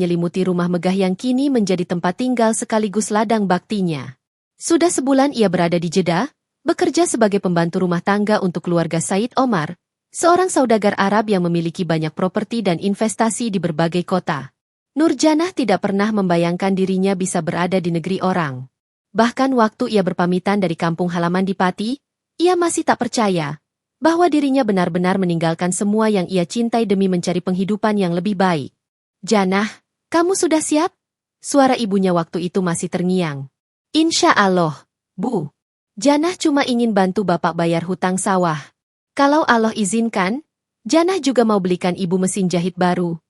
menyelimuti rumah megah yang kini menjadi tempat tinggal sekaligus ladang baktinya. Sudah sebulan ia berada di Jeddah, bekerja sebagai pembantu rumah tangga untuk keluarga Said Omar, seorang saudagar Arab yang memiliki banyak properti dan investasi di berbagai kota. Nurjanah tidak pernah membayangkan dirinya bisa berada di negeri orang. Bahkan waktu ia berpamitan dari kampung halaman di Pati, ia masih tak percaya bahwa dirinya benar-benar meninggalkan semua yang ia cintai demi mencari penghidupan yang lebih baik. "Janah, kamu sudah siap?" Suara ibunya waktu itu masih terngiang. "Insya Allah, Bu. Janah cuma ingin bantu Bapak bayar hutang sawah. Kalau Allah izinkan, Janah juga mau belikan Ibu mesin jahit baru."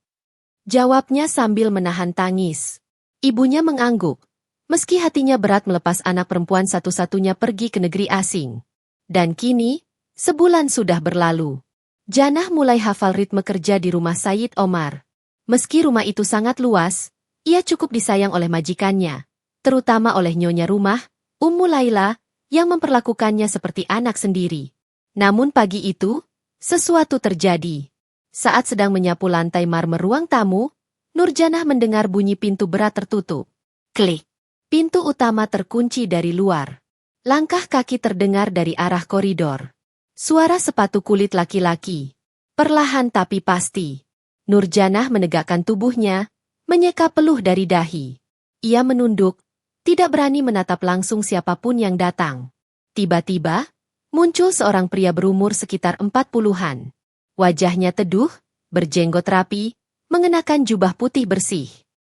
Jawabnya sambil menahan tangis. Ibunya mengangguk, meski hatinya berat melepas anak perempuan satu-satunya pergi ke negeri asing. Dan kini, sebulan sudah berlalu. Janah mulai hafal ritme kerja di rumah Said Omar. Meski rumah itu sangat luas, ia cukup disayang oleh majikannya, terutama oleh nyonya rumah, Ummu Laila, yang memperlakukannya seperti anak sendiri. Namun pagi itu, sesuatu terjadi. Saat sedang menyapu lantai marmer ruang tamu, Nurjanah mendengar bunyi pintu berat tertutup. Klik. Pintu utama terkunci dari luar. Langkah kaki terdengar dari arah koridor. Suara sepatu kulit laki-laki. Perlahan tapi pasti. Nurjanah menegakkan tubuhnya, menyeka peluh dari dahi. Ia menunduk, tidak berani menatap langsung siapapun yang datang. Tiba-tiba, muncul seorang pria berumur sekitar 40-an. Wajahnya teduh, berjenggot rapi, mengenakan jubah putih bersih.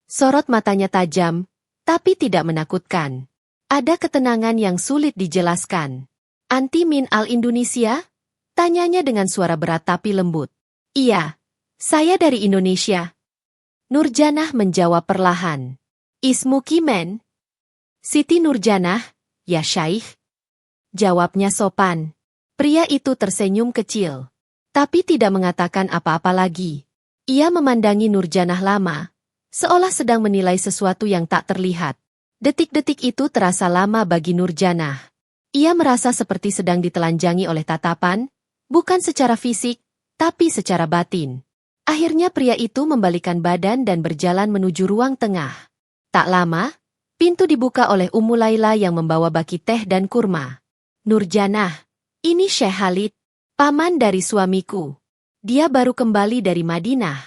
Sorot matanya tajam, tapi tidak menakutkan. Ada ketenangan yang sulit dijelaskan. "Anti min al-Indonesia?" Tanyanya dengan suara berat tapi lembut. "Iya. Saya dari Indonesia." Nurjanah menjawab perlahan. "Ismu Kimen?" "Siti Nurjanah, ya Syaikh." Jawabnya sopan. Pria itu tersenyum kecil, tapi tidak mengatakan apa-apa lagi. Ia memandangi Nurjanah lama, seolah sedang menilai sesuatu yang tak terlihat. Detik-detik itu terasa lama bagi Nurjanah. Ia merasa seperti sedang ditelanjangi oleh tatapan, bukan secara fisik, tapi secara batin. Akhirnya pria itu membalikan badan dan berjalan menuju ruang tengah. Tak lama, pintu dibuka oleh Ummu Laila yang membawa baki teh dan kurma. "Nurjanah, ini Syekh Khalid, paman dari suamiku. Dia baru kembali dari Madinah."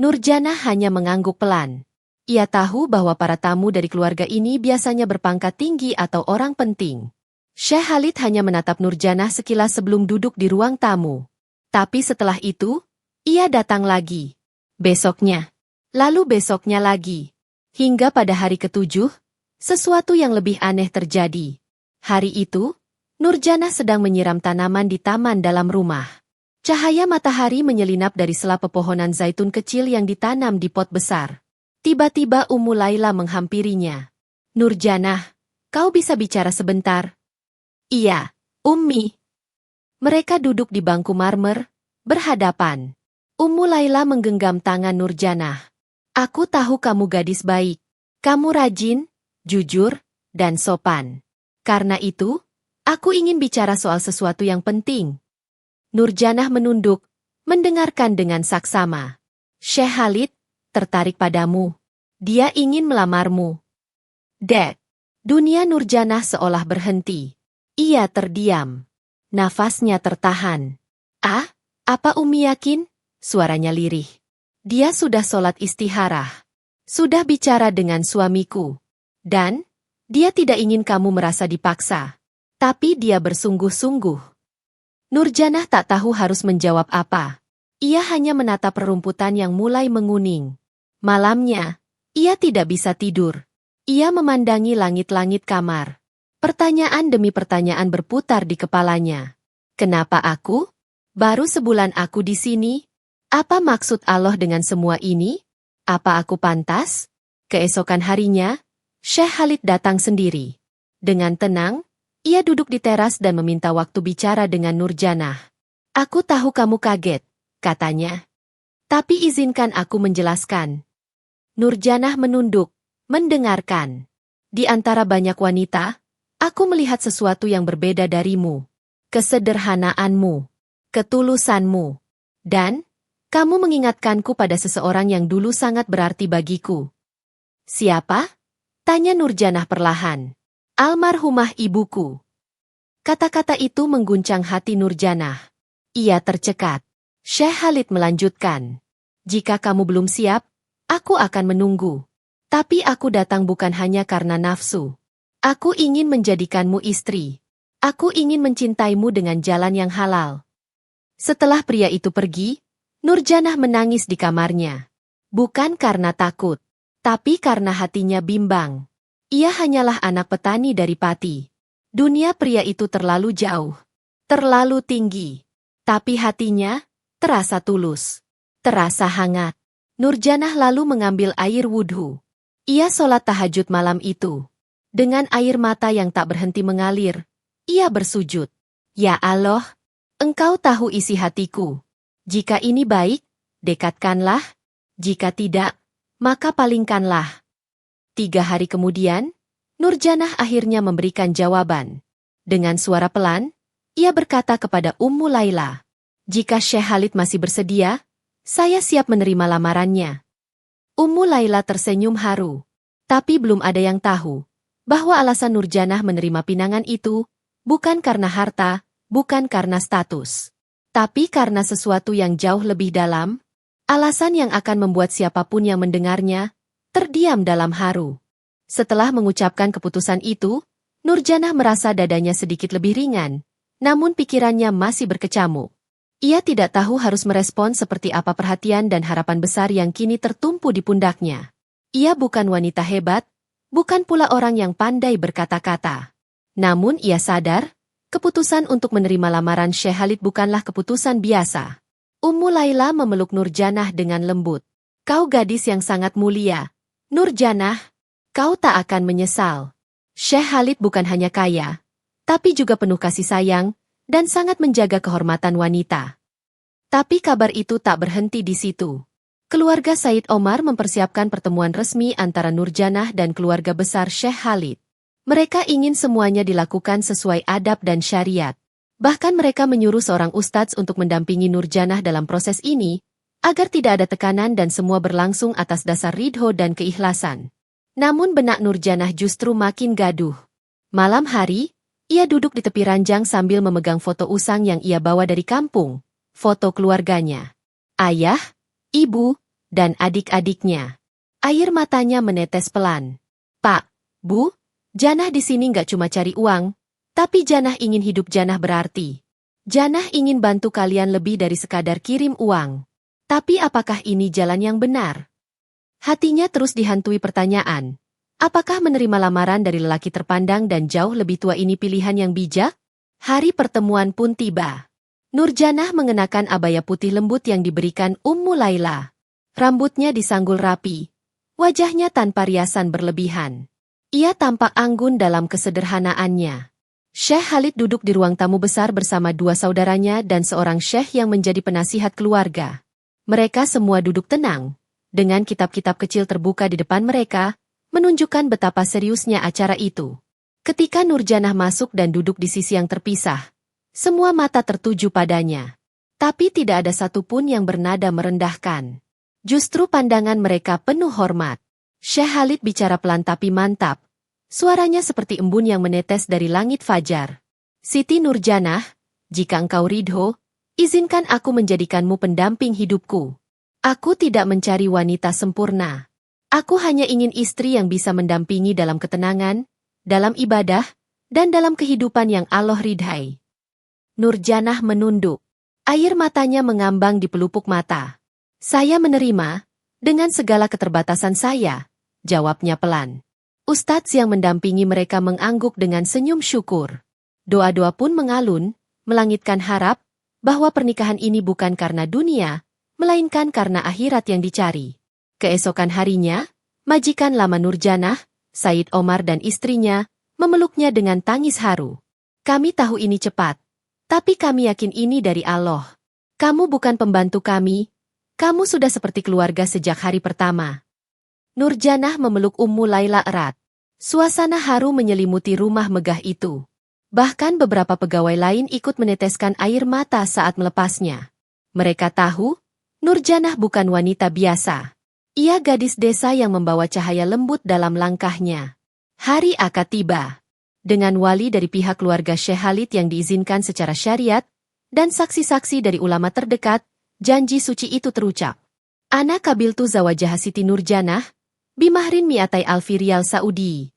Nurjanah hanya mengangguk pelan. Ia tahu bahwa para tamu dari keluarga ini biasanya berpangkat tinggi atau orang penting. Syekh Khalid hanya menatap Nurjanah sekilas sebelum duduk di ruang tamu. Tapi setelah itu, ia datang lagi. Besoknya. Lalu besoknya lagi. Hingga pada hari ke-7, sesuatu yang lebih aneh terjadi. Hari itu, Nurjanah sedang menyiram tanaman di taman dalam rumah. Cahaya matahari menyelinap dari sela pepohonan zaitun kecil yang ditanam di pot besar. Tiba-tiba Ummu Laila menghampirinya. "Nurjanah, kau bisa bicara sebentar?" "Iya, Ummi." Mereka duduk di bangku marmer, berhadapan. Ummu Laila menggenggam tangan Nurjanah. "Aku tahu kamu gadis baik. Kamu rajin, jujur, dan sopan. Karena itu, aku ingin bicara soal sesuatu yang penting." Nurjanah menunduk, mendengarkan dengan saksama. "Syekh Khalid tertarik padamu. Dia ingin melamarmu." Dek. Dunia Nurjanah seolah berhenti. Ia terdiam. Nafasnya tertahan. "Ah, apa Umi yakin?" Suaranya lirih. "Dia sudah sholat istikharah. Sudah bicara dengan suamiku. Dan, dia tidak ingin kamu merasa dipaksa. Tapi dia bersungguh-sungguh." Nurjanah tak tahu harus menjawab apa. Ia hanya menatap rerumputan yang mulai menguning. Malamnya, ia tidak bisa tidur. Ia memandangi langit-langit kamar. Pertanyaan demi pertanyaan berputar di kepalanya. Kenapa aku? Baru sebulan aku di sini? Apa maksud Allah dengan semua ini? Apa aku pantas? Keesokan harinya, Syekh Khalid datang sendiri. Dengan tenang, ia duduk di teras dan meminta waktu bicara dengan Nurjanah. "Aku tahu kamu kaget," katanya. "Tapi izinkan aku menjelaskan." Nurjanah menunduk, mendengarkan. "Di antara banyak wanita, aku melihat sesuatu yang berbeda darimu. Kesederhanaanmu, ketulusanmu, dan Kamu mengingatkanku pada seseorang yang dulu sangat berarti bagiku. Siapa? Tanya Nurjanah perlahan. Almarhumah ibuku. Kata-kata itu mengguncang hati Nurjanah. Ia tercekat. Syekh Khalid melanjutkan. Jika kamu belum siap, aku akan menunggu. Tapi aku datang bukan hanya karena nafsu. Aku ingin menjadikanmu istri. Aku ingin mencintaimu dengan jalan yang halal. Setelah pria itu pergi, Nurjanah menangis di kamarnya. Bukan karena takut, tapi karena hatinya bimbang. Ia hanyalah anak petani dari Pati. Dunia pria itu terlalu jauh, terlalu tinggi. Tapi hatinya terasa tulus, terasa hangat. Nurjanah lalu mengambil air wudhu. Ia sholat tahajud malam itu. Dengan air mata yang tak berhenti mengalir, ia bersujud. Ya Allah, Engkau tahu isi hatiku. Jika ini baik, dekatkanlah. Jika tidak, maka palingkanlah. 3 hari kemudian, Nurjanah akhirnya memberikan jawaban. Dengan suara pelan, ia berkata kepada Ummu Laila, jika Syekh Khalid masih bersedia, saya siap menerima lamarannya. Ummu Laila tersenyum haru. Tapi belum ada yang tahu bahwa alasan Nurjanah menerima pinangan itu bukan karena harta, bukan karena status, tapi karena sesuatu yang jauh lebih dalam, alasan yang akan membuat siapapun yang mendengarnya terdiam dalam haru. Setelah mengucapkan keputusan itu, Nurjanah merasa dadanya sedikit lebih ringan, namun pikirannya masih berkecamuk. Ia tidak tahu harus merespon seperti apa perhatian dan harapan besar yang kini tertumpu di pundaknya. Ia bukan wanita hebat, bukan pula orang yang pandai berkata-kata. Namun ia sadar, keputusan untuk menerima lamaran Syekh Khalid bukanlah keputusan biasa. Ummu Laila memeluk Nurjanah dengan lembut. Kau gadis yang sangat mulia. Nurjanah, kau tak akan menyesal. Syekh Khalid bukan hanya kaya, tapi juga penuh kasih sayang, dan sangat menjaga kehormatan wanita. Tapi kabar itu tak berhenti di situ. Keluarga Said Omar mempersiapkan pertemuan resmi antara Nurjanah dan keluarga besar Syekh Khalid. Mereka ingin semuanya dilakukan sesuai adab dan syariat. Bahkan mereka menyuruh seorang ustadz untuk mendampingi Nurjanah dalam proses ini, agar tidak ada tekanan dan semua berlangsung atas dasar ridho dan keikhlasan. Namun benak Nurjanah justru makin gaduh. Malam hari, ia duduk di tepi ranjang sambil memegang foto usang yang ia bawa dari kampung, foto keluarganya. Ayah, ibu, dan adik-adiknya. Air matanya menetes pelan. Pak, Bu, Janah di sini nggak cuma cari uang, tapi Janah ingin hidup Janah berarti. Janah ingin bantu kalian lebih dari sekadar kirim uang. Tapi apakah ini jalan yang benar? Hatinya terus dihantui pertanyaan. Apakah menerima lamaran dari lelaki terpandang dan jauh lebih tua ini pilihan yang bijak? Hari pertemuan pun tiba. Nurjanah mengenakan abaya putih lembut yang diberikan Ummu Laila. Rambutnya disanggul rapi. Wajahnya tanpa riasan berlebihan. Ia tampak anggun dalam kesederhanaannya. Syekh Khalid duduk di ruang tamu besar bersama 2 saudaranya dan seorang syekh yang menjadi penasihat keluarga. Mereka semua duduk tenang, dengan kitab-kitab kecil terbuka di depan mereka, menunjukkan betapa seriusnya acara itu. Ketika Nurjanah masuk dan duduk di sisi yang terpisah, semua mata tertuju padanya. Tapi tidak ada satupun yang bernada merendahkan. Justru pandangan mereka penuh hormat. Syekh Khalid bicara pelan tapi mantap. Suaranya seperti embun yang menetes dari langit fajar. Siti Nurjanah, jika engkau ridho, izinkan aku menjadikanmu pendamping hidupku. Aku tidak mencari wanita sempurna. Aku hanya ingin istri yang bisa mendampingi dalam ketenangan, dalam ibadah, dan dalam kehidupan yang Allah ridhai. Nurjanah menunduk. Air matanya mengambang di pelupuk mata. Saya menerima, dengan segala keterbatasan saya. Jawabnya pelan. Ustadz yang mendampingi mereka mengangguk dengan senyum syukur. Doa-doa pun mengalun, melangitkan harap, bahwa pernikahan ini bukan karena dunia, melainkan karena akhirat yang dicari. Keesokan harinya, majikan lama Nurjanah, Said Omar dan istrinya, memeluknya dengan tangis haru. Kami tahu ini cepat, tapi kami yakin ini dari Allah. Kamu bukan pembantu kami, kamu sudah seperti keluarga sejak hari pertama. Nurjanah memeluk Ummu Laila erat. Suasana haru menyelimuti rumah megah itu. Bahkan beberapa pegawai lain ikut meneteskan air mata saat melepasnya. Mereka tahu, Nurjanah bukan wanita biasa. Ia gadis desa yang membawa cahaya lembut dalam langkahnya. Hari akad tiba. Dengan wali dari pihak keluarga Syekh Khalid yang diizinkan secara syariat, dan saksi-saksi dari ulama terdekat, janji suci itu terucap. Ana kabiltu zawajah Siti Nurjanah, bimahrin mi'atai alfi riyal Saudi.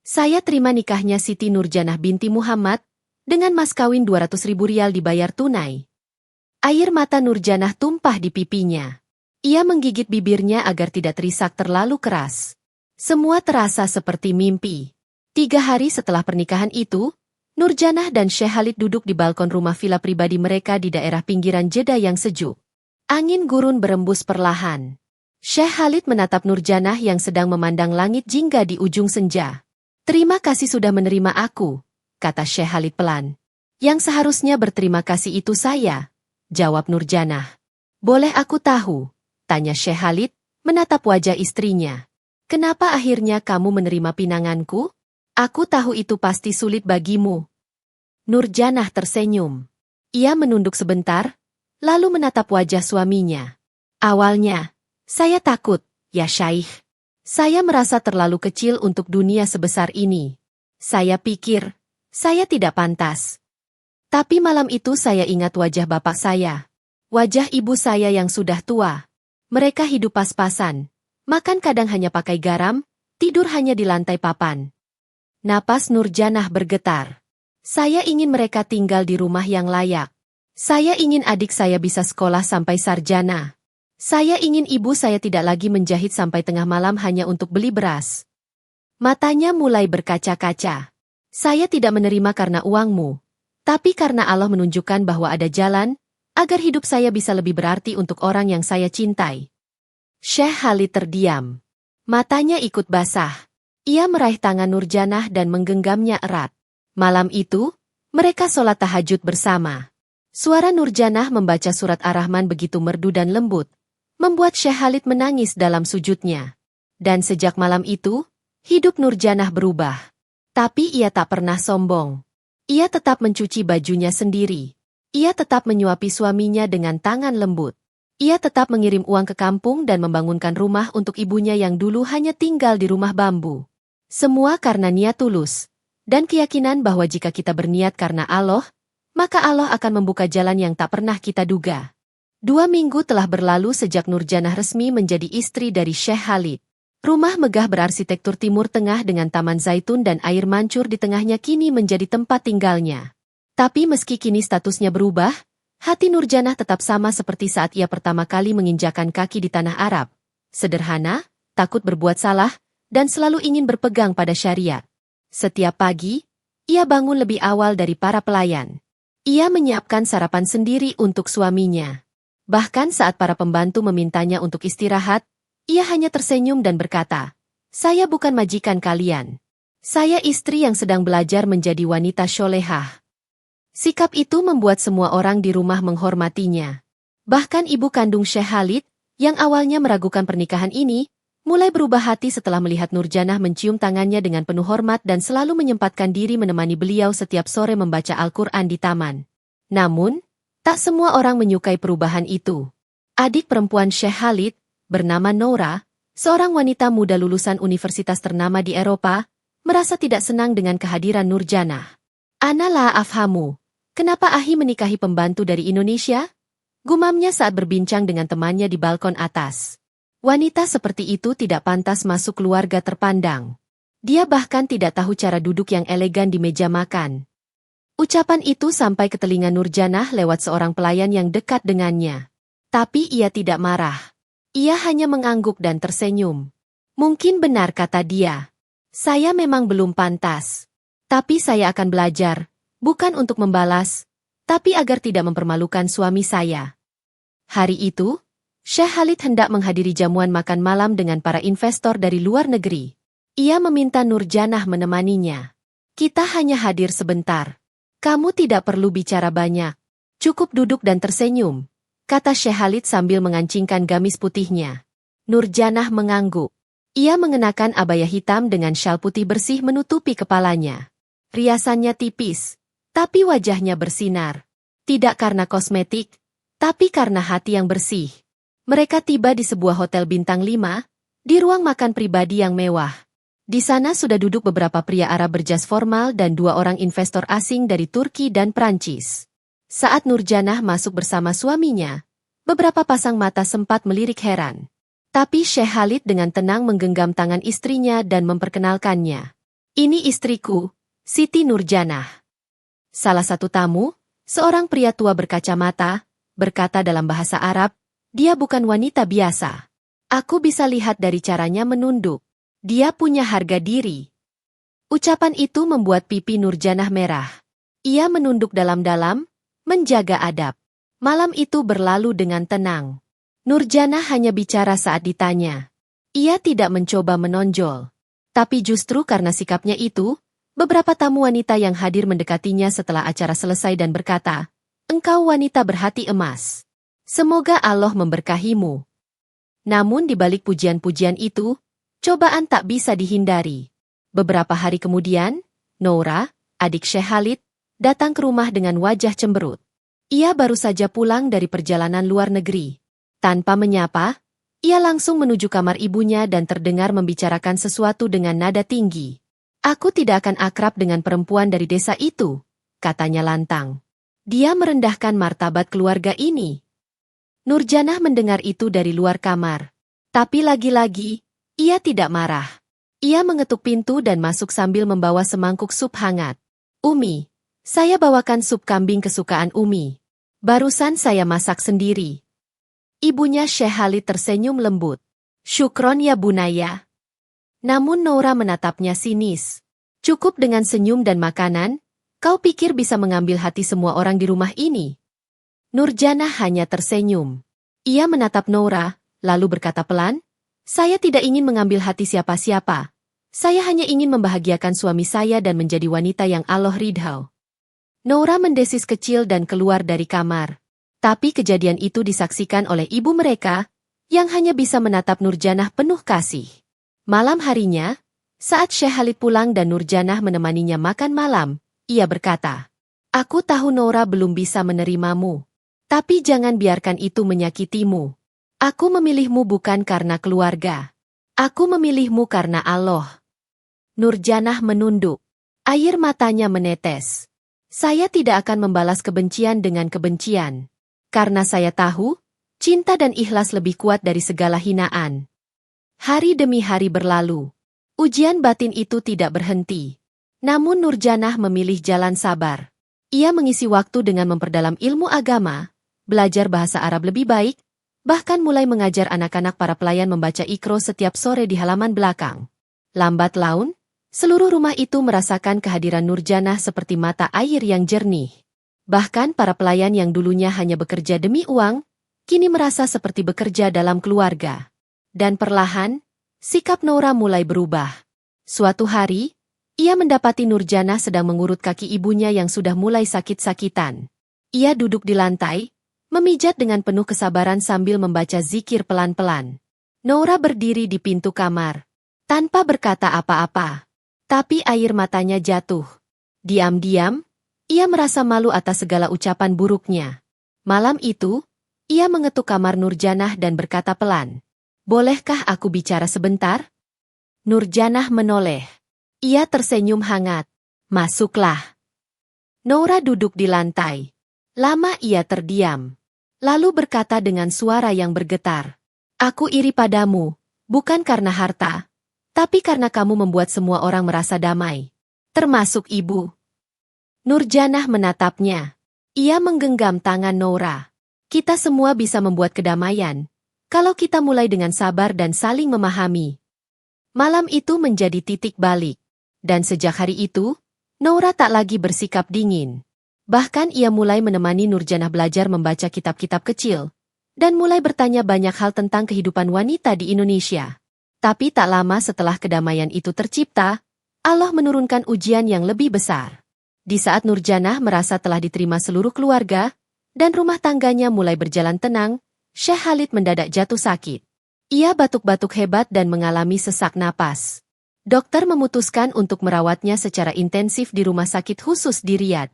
Saya terima nikahnya Siti Nurjanah binti Muhammad, dengan mas kawin 200.000 rial dibayar tunai. Air mata Nurjanah tumpah di pipinya. Ia menggigit bibirnya agar tidak terisak terlalu keras. Semua terasa seperti mimpi. 3 hari setelah pernikahan itu, Nurjanah dan Syekh Khalid duduk di balkon rumah villa pribadi mereka di daerah pinggiran Jeddah yang sejuk. Angin gurun berembus perlahan. Syekh Khalid menatap Nurjanah yang sedang memandang langit jingga di ujung senja. Terima kasih sudah menerima aku, kata Syekh Khalid pelan. Yang seharusnya berterima kasih itu saya, jawab Nurjanah. Boleh aku tahu? Tanya Syekh Khalid, menatap wajah istrinya. Kenapa akhirnya kamu menerima pinanganku? Aku tahu itu pasti sulit bagimu. Nurjanah tersenyum. Ia menunduk sebentar, lalu menatap wajah suaminya. Awalnya, saya takut, ya Syaikh. Saya merasa terlalu kecil untuk dunia sebesar ini. Saya pikir, saya tidak pantas. Tapi malam itu saya ingat wajah bapak saya. Wajah ibu saya yang sudah tua. Mereka hidup pas-pasan. Makan kadang hanya pakai garam, tidur hanya di lantai papan. Napas Nurjanah bergetar. Saya ingin mereka tinggal di rumah yang layak. Saya ingin adik saya bisa sekolah sampai sarjana. Saya ingin ibu saya tidak lagi menjahit sampai tengah malam hanya untuk beli beras. Matanya mulai berkaca-kaca. Saya tidak menerima karena uangmu. Tapi karena Allah menunjukkan bahwa ada jalan, agar hidup saya bisa lebih berarti untuk orang yang saya cintai. Syekh Khalid terdiam. Matanya ikut basah. Ia meraih tangan Nurjanah dan menggenggamnya erat. Malam itu, mereka sholat tahajud bersama. Suara Nurjanah membaca surat Ar-Rahman begitu merdu dan lembut, membuat Syekh Khalid menangis dalam sujudnya. Dan sejak malam itu, hidup Nurjanah berubah. Tapi ia tak pernah sombong. Ia tetap mencuci bajunya sendiri. Ia tetap menyuapi suaminya dengan tangan lembut. Ia tetap mengirim uang ke kampung dan membangunkan rumah untuk ibunya yang dulu hanya tinggal di rumah bambu. Semua karena niat tulus, dan keyakinan bahwa jika kita berniat karena Allah, maka Allah akan membuka jalan yang tak pernah kita duga. 2 minggu telah berlalu sejak Nurjanah resmi menjadi istri dari Syekh Khalid. Rumah megah berarsitektur Timur Tengah dengan taman zaitun dan air mancur di tengahnya kini menjadi tempat tinggalnya. Tapi meski kini statusnya berubah, hati Nurjanah tetap sama seperti saat ia pertama kali menginjakan kaki di tanah Arab. Sederhana, takut berbuat salah, dan selalu ingin berpegang pada syariat. Setiap pagi, ia bangun lebih awal dari para pelayan. Ia menyiapkan sarapan sendiri untuk suaminya. Bahkan saat para pembantu memintanya untuk istirahat, ia hanya tersenyum dan berkata, "Saya bukan majikan kalian. Saya istri yang sedang belajar menjadi wanita sholehah." Sikap itu membuat semua orang di rumah menghormatinya. Bahkan ibu kandung Syekh Khalid, yang awalnya meragukan pernikahan ini, mulai berubah hati setelah melihat Nurjanah mencium tangannya dengan penuh hormat dan selalu menyempatkan diri menemani beliau setiap sore membaca Al-Quran di taman. Namun, tak semua orang menyukai perubahan itu. Adik perempuan Syekh Khalid, bernama Noura, seorang wanita muda lulusan universitas ternama di Eropa, merasa tidak senang dengan kehadiran Nurjanah. "Ana la afhamu. Kenapa Ahi menikahi pembantu dari Indonesia?" gumamnya saat berbincang dengan temannya di balkon atas. Wanita seperti itu tidak pantas masuk keluarga terpandang. Dia bahkan tidak tahu cara duduk yang elegan di meja makan. Ucapan itu sampai ke telinga Nurjanah lewat seorang pelayan yang dekat dengannya. Tapi ia tidak marah. Ia hanya mengangguk dan tersenyum. "Mungkin benar," kata dia. "Saya memang belum pantas. Tapi saya akan belajar, bukan untuk membalas, tapi agar tidak mempermalukan suami saya." Hari itu, Syekh Khalid hendak menghadiri jamuan makan malam dengan para investor dari luar negeri. Ia meminta Nurjanah menemaninya. "Kita hanya hadir sebentar. Kamu tidak perlu bicara banyak. Cukup duduk dan tersenyum," kata Syekh Khalid sambil mengancingkan gamis putihnya. Nurjanah mengangguk. Ia mengenakan abaya hitam dengan syal putih bersih menutupi kepalanya. Riasannya tipis, tapi wajahnya bersinar. Tidak karena kosmetik, tapi karena hati yang bersih. Mereka tiba di sebuah hotel bintang 5, di ruang makan pribadi yang mewah. Di sana sudah duduk beberapa pria Arab berjas formal dan 2 orang investor asing dari Turki dan Prancis. Saat Nurjanah masuk bersama suaminya, beberapa pasang mata sempat melirik heran. Tapi Syekh Khalid dengan tenang menggenggam tangan istrinya dan memperkenalkannya. Ini istriku, Siti Nurjanah. Salah satu tamu, seorang pria tua berkacamata, berkata dalam bahasa Arab, dia bukan wanita biasa. Aku bisa lihat dari caranya menunduk. Dia punya harga diri. Ucapan itu membuat pipi Nurjanah merah. Ia menunduk dalam-dalam, menjaga adab. Malam itu berlalu dengan tenang. Nurjanah hanya bicara saat ditanya. Ia tidak mencoba menonjol. Tapi justru karena sikapnya itu, beberapa tamu wanita yang hadir mendekatinya setelah acara selesai dan berkata, "Engkau wanita berhati emas. Semoga Allah memberkahimu." Namun di balik pujian-pujian itu, cobaan tak bisa dihindari. Beberapa hari kemudian, Noura, adik Syekh Khalid, datang ke rumah dengan wajah cemberut. Ia baru saja pulang dari perjalanan luar negeri. Tanpa menyapa, ia langsung menuju kamar ibunya dan terdengar membicarakan sesuatu dengan nada tinggi. "Aku tidak akan akrab dengan perempuan dari desa itu," katanya lantang. "Dia merendahkan martabat keluarga ini." Nurjanah mendengar itu dari luar kamar. Tapi lagi-lagi, ia tidak marah. Ia mengetuk pintu dan masuk sambil membawa semangkuk sup hangat. "Umi, saya bawakan sup kambing kesukaan Umi. Barusan saya masak sendiri." Ibunya Syekh Khalid tersenyum lembut. "Syukron ya Bunaya." Namun Noura menatapnya sinis. "Cukup dengan senyum dan makanan, kau pikir bisa mengambil hati semua orang di rumah ini?" Nurjanah hanya tersenyum. Ia menatap Noura, lalu berkata pelan, "Saya tidak ingin mengambil hati siapa-siapa. Saya hanya ingin membahagiakan suami saya dan menjadi wanita yang Allah ridho." Noura mendesis kecil dan keluar dari kamar. Tapi kejadian itu disaksikan oleh ibu mereka, yang hanya bisa menatap Nurjanah penuh kasih. Malam harinya, saat Syekh Khalid pulang dan Nurjanah menemaninya makan malam, ia berkata, "Aku tahu Noura belum bisa menerimamu. Tapi jangan biarkan itu menyakitimu. Aku memilihmu bukan karena keluarga. Aku memilihmu karena Allah." Nurjanah menunduk. Air matanya menetes. "Saya tidak akan membalas kebencian dengan kebencian. Karena saya tahu, cinta dan ikhlas lebih kuat dari segala hinaan." Hari demi hari berlalu. Ujian batin itu tidak berhenti. Namun Nurjanah memilih jalan sabar. Ia mengisi waktu dengan memperdalam ilmu agama, belajar bahasa Arab lebih baik, bahkan mulai mengajar anak-anak para pelayan membaca Iqra setiap sore di halaman belakang. Lambat laun, seluruh rumah itu merasakan kehadiran Nurjanah seperti mata air yang jernih. Bahkan para pelayan yang dulunya hanya bekerja demi uang, kini merasa seperti bekerja dalam keluarga. Dan perlahan, sikap Noura mulai berubah. Suatu hari, ia mendapati Nurjanah sedang mengurut kaki ibunya yang sudah mulai sakit-sakitan. Ia duduk di lantai, memijat dengan penuh kesabaran sambil membaca zikir pelan-pelan. Noura berdiri di pintu kamar, tanpa berkata apa-apa. Tapi air matanya jatuh. Diam-diam, ia merasa malu atas segala ucapan buruknya. Malam itu, ia mengetuk kamar Nurjanah dan berkata pelan, "Bolehkah aku bicara sebentar?" Nurjanah menoleh. Ia tersenyum hangat. "Masuklah." Noura duduk di lantai. Lama ia terdiam. Lalu berkata dengan suara yang bergetar, "Aku iri padamu, bukan karena harta, tapi karena kamu membuat semua orang merasa damai. Termasuk ibu." Nurjanah menatapnya. Ia menggenggam tangan Noura. "Kita semua bisa membuat kedamaian, kalau kita mulai dengan sabar dan saling memahami." Malam itu menjadi titik balik. Dan sejak hari itu, Noura tak lagi bersikap dingin. Bahkan ia mulai menemani Nurjanah belajar membaca kitab-kitab kecil, dan mulai bertanya banyak hal tentang kehidupan wanita di Indonesia. Tapi tak lama setelah kedamaian itu tercipta, Allah menurunkan ujian yang lebih besar. Di saat Nurjanah merasa telah diterima seluruh keluarga, dan rumah tangganya mulai berjalan tenang, Syekh Khalid mendadak jatuh sakit. Ia batuk-batuk hebat dan mengalami sesak napas. Dokter memutuskan untuk merawatnya secara intensif di rumah sakit khusus di Riyadh.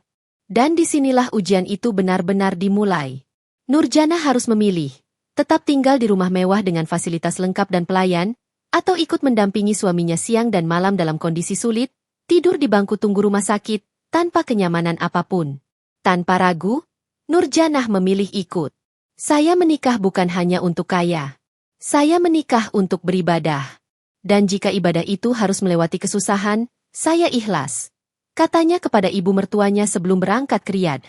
Dan disinilah ujian itu benar-benar dimulai. Nurjanah harus memilih, tetap tinggal di rumah mewah dengan fasilitas lengkap dan pelayan, atau ikut mendampingi suaminya siang dan malam dalam kondisi sulit, tidur di bangku tunggu rumah sakit, tanpa kenyamanan apapun. Tanpa ragu, Nurjanah memilih ikut. Saya menikah bukan hanya untuk kaya. Saya menikah untuk beribadah. Dan jika ibadah itu harus melewati kesusahan, saya ikhlas. Katanya kepada ibu mertuanya sebelum berangkat ke Riyadh.